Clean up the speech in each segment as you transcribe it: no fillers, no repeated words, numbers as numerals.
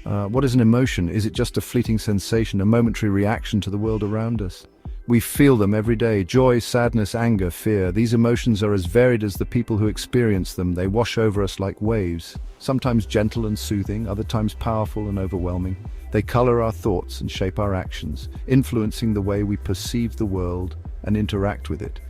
What is an emotion? Is it just a fleeting sensation, a momentary reaction to the world around us? We feel them every day: joy, sadness, anger, fear. These emotions are as varied as the people who experience them. They wash over us like waves, sometimes gentle and soothing, other times powerful and overwhelming. They color our thoughts and shape our actions, influencing the way we perceive the world and interact with it.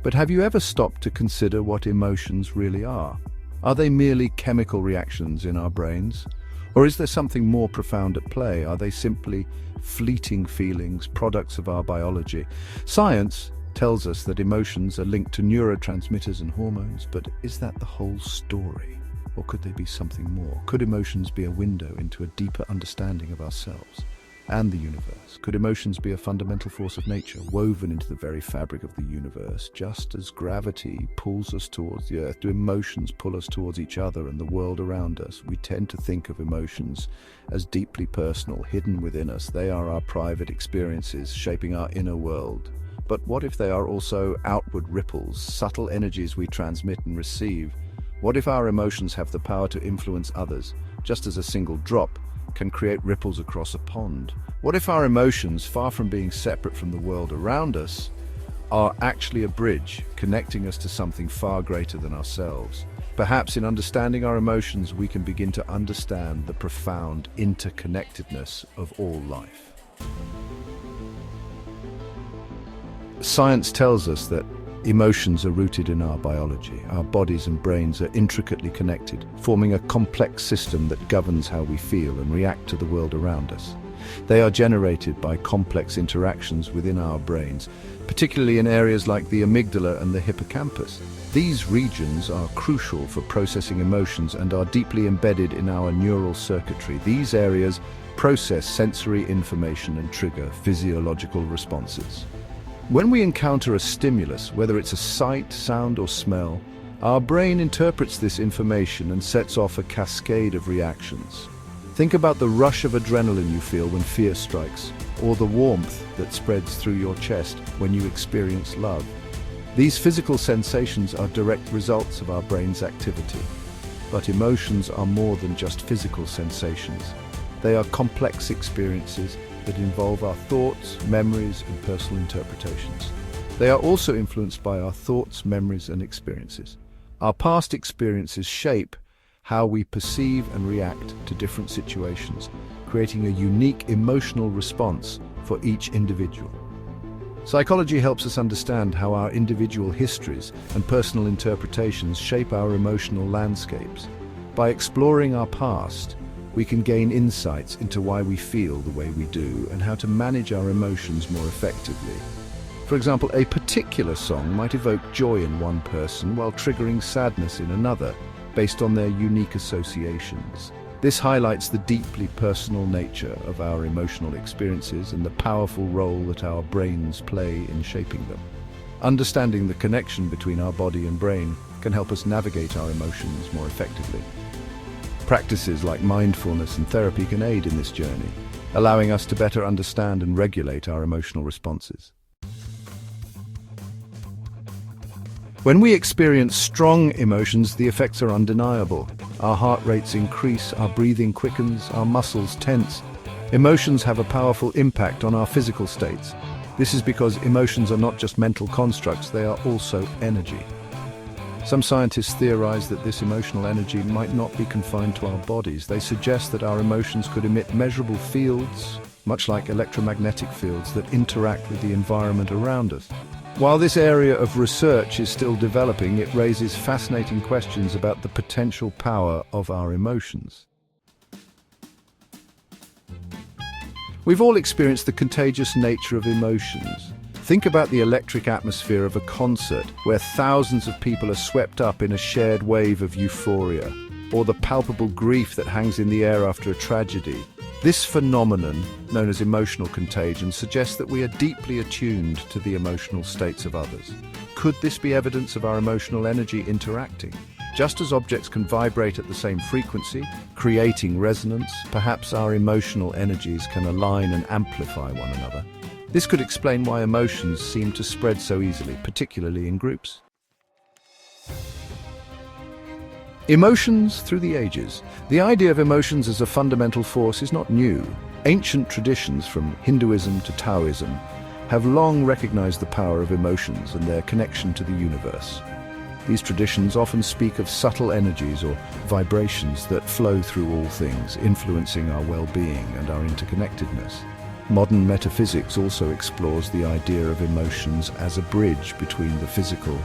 But have you ever stopped to consider what emotions really are? Are they merely chemical reactions in our brains? Or is there something more profound at play? Are they simply fleeting feelings, products of our biology? Science tells us that emotions are linked to neurotransmitters and hormones, but is that the whole story? Or could they be something more? Could emotions be a window into a deeper understanding of ourselves and the universe? Could emotions be a fundamental force of nature, woven into the very fabric of the universe? Just as gravity pulls us towards the earth, do emotions pull us towards each other and the world around us? We tend to think of emotions as deeply personal, hidden within us. They are our private experiences, shaping our inner world. But what if they are also outward ripples, subtle energies we transmit and receive? What if our emotions have the power to influence others, just as a single drop can create ripples across a pond? What if our emotions, far from being separate from the world around us, are actually a bridge connecting us to something far greater than ourselves? Perhaps in understanding our emotions, we can begin to understand the profound interconnectedness of all life. Science tells us that emotions are rooted in our biology. Our bodies and brains are intricately connected, forming a complex system that governs how we feel and react to the world around us. They are generated by complex interactions within our brains, particularly in areas like the amygdala and the hippocampus. These regions are crucial for processing emotions and are deeply embedded in our neural circuitry. These areas process sensory information and trigger physiological responses. When we encounter a stimulus, whether it's a sight, sound, or smell, our brain interprets this information and sets off a cascade of reactions. Think about the rush of adrenaline you feel when fear strikes, or the warmth that spreads through your chest when you experience love. These physical sensations are direct results of our brain's activity. But emotions are more than just physical sensations. They are complex experiences that involve our thoughts, memories, and personal interpretations. They are also influenced by our thoughts, memories, and experiences. Our past experiences shape how we perceive and react to different situations, creating a unique emotional response for each individual. Psychology helps us understand how our individual histories and personal interpretations shape our emotional landscapes. By exploring our past, we can gain insights into why we feel the way we do and how to manage our emotions more effectively. For example, a particular song might evoke joy in one person while triggering sadness in another, based on their unique associations. This highlights the deeply personal nature of our emotional experiences and the powerful role that our brains play in shaping them. Understanding the connection between our body and brain can help us navigate our emotions more effectively. Practices like mindfulness and therapy can aid in this journey, allowing us to better understand and regulate our emotional responses. When we experience strong emotions, the effects are undeniable. Our heart rates increase, our breathing quickens, our muscles tense. Emotions have a powerful impact on our physical states. This is because emotions are not just mental constructs, they are also energy. Some scientists theorize that this emotional energy might not be confined to our bodies. They suggest that our emotions could emit measurable fields, much like electromagnetic fields, that interact with the environment around us. While this area of research is still developing, it raises fascinating questions about the potential power of our emotions. We've all experienced the contagious nature of emotions. Think about the electric atmosphere of a concert where thousands of people are swept up in a shared wave of euphoria, or the palpable grief that hangs in the air after a tragedy. This phenomenon, known as emotional contagion, suggests that we are deeply attuned to the emotional states of others. Could this be evidence of our emotional energy interacting? Just as objects can vibrate at the same frequency, creating resonance, perhaps our emotional energies can align and amplify one another. This could explain why emotions seem to spread so easily, particularly in groups. Emotions through the ages. The idea of emotions as a fundamental force is not new. Ancient traditions, from Hinduism to Taoism, have long recognized the power of emotions and their connection to the universe. These traditions often speak of subtle energies or vibrations that flow through all things, influencing our well-being and our interconnectedness. Modern metaphysics also explores the idea of emotions as a bridge between the physical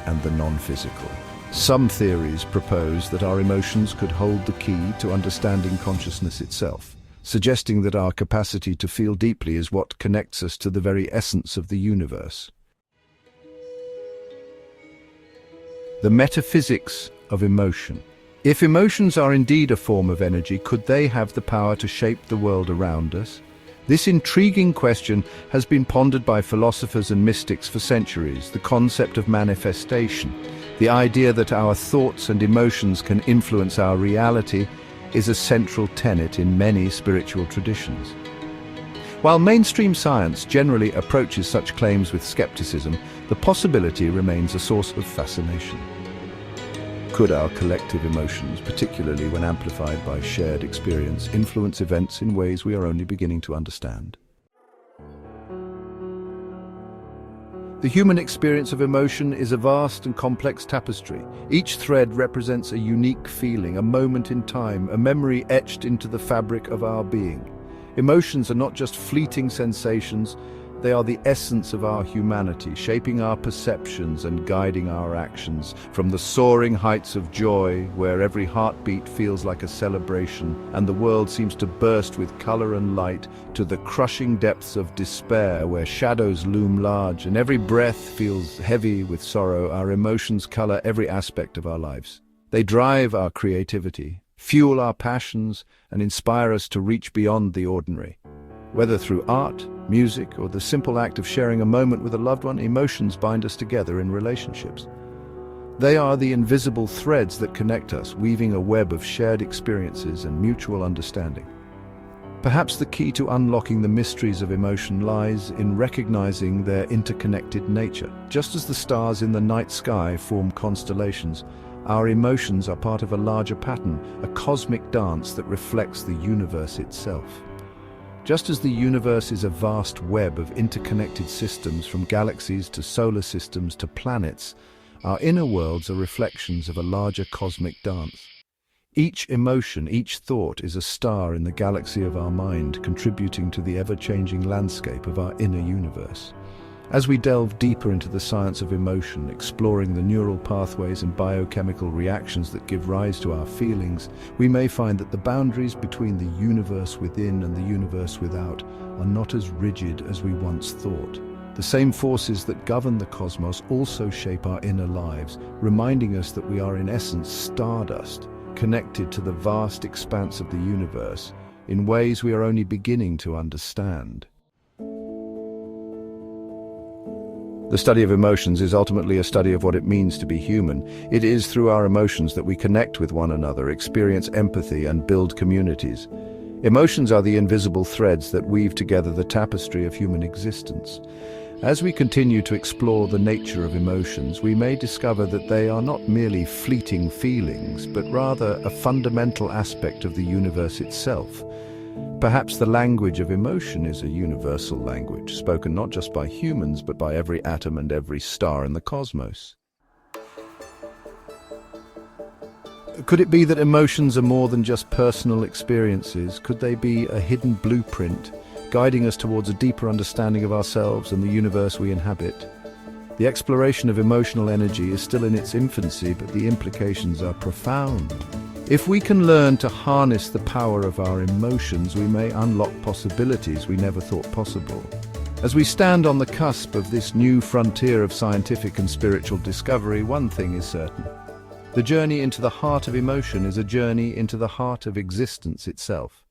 and the non-physical. Some theories propose that our emotions could hold the key to understanding consciousness itself, suggesting that our capacity to feel deeply is what connects us to the very essence of the universe. The metaphysics of emotion. If emotions are indeed a form of energy, could they have the power to shape the world around us? This intriguing question has been pondered by philosophers and mystics for centuries. The concept of manifestation, the idea that our thoughts and emotions can influence our reality, is a central tenet in many spiritual traditions. While mainstream science generally approaches such claims with skepticism, the possibility remains a source of fascination. Could our collective emotions, particularly when amplified by shared experience, influence events in ways we are only beginning to understand? The human experience of emotion is a vast and complex tapestry. Each thread represents a unique feeling, a moment in time, a memory etched into the fabric of our being. Emotions are not just fleeting sensations, they are the essence of our humanity, shaping our perceptions and guiding our actions. From the soaring heights of joy, where every heartbeat feels like a celebration and the world seems to burst with color and light, to the crushing depths of despair, where shadows loom large and every breath feels heavy with sorrow, our emotions color every aspect of our lives. They drive our creativity, fuel our passions, and inspire us to reach beyond the ordinary. Whether through art, music, or the simple act of sharing a moment with a loved one, emotions bind us together in relationships. They are the invisible threads that connect us, weaving a web of shared experiences and mutual understanding. Perhaps the key to unlocking the mysteries of emotion lies in recognizing their interconnected nature. Just as the stars in the night sky form constellations, our emotions are part of a larger pattern, a cosmic dance that reflects the universe itself. Just as the universe is a vast web of interconnected systems, from galaxies to solar systems to planets, our inner worlds are reflections of a larger cosmic dance. Each emotion, each thought is a star in the galaxy of our mind, contributing to the ever-changing landscape of our inner universe. As we delve deeper into the science of emotion, exploring the neural pathways and biochemical reactions that give rise to our feelings, we may find that the boundaries between the universe within and the universe without are not as rigid as we once thought. The same forces that govern the cosmos also shape our inner lives, reminding us that we are in essence stardust, connected to the vast expanse of the universe in ways we are only beginning to understand. The study of emotions is ultimately a study of what it means to be human. It is through our emotions that we connect with one another, experience empathy, and build communities. Emotions are the invisible threads that weave together the tapestry of human existence. As we continue to explore the nature of emotions, we may discover that they are not merely fleeting feelings, but rather a fundamental aspect of the universe itself. Perhaps the language of emotion is a universal language, spoken not just by humans, but by every atom and every star in the cosmos. Could it be that emotions are more than just personal experiences? Could they be a hidden blueprint, guiding us towards a deeper understanding of ourselves and the universe we inhabit? The exploration of emotional energy is still in its infancy, but the implications are profound. If we can learn to harness the power of our emotions, we may unlock possibilities we never thought possible. As we stand on the cusp of this new frontier of scientific and spiritual discovery, one thing is certain. The journey into the heart of emotion is a journey into the heart of existence itself.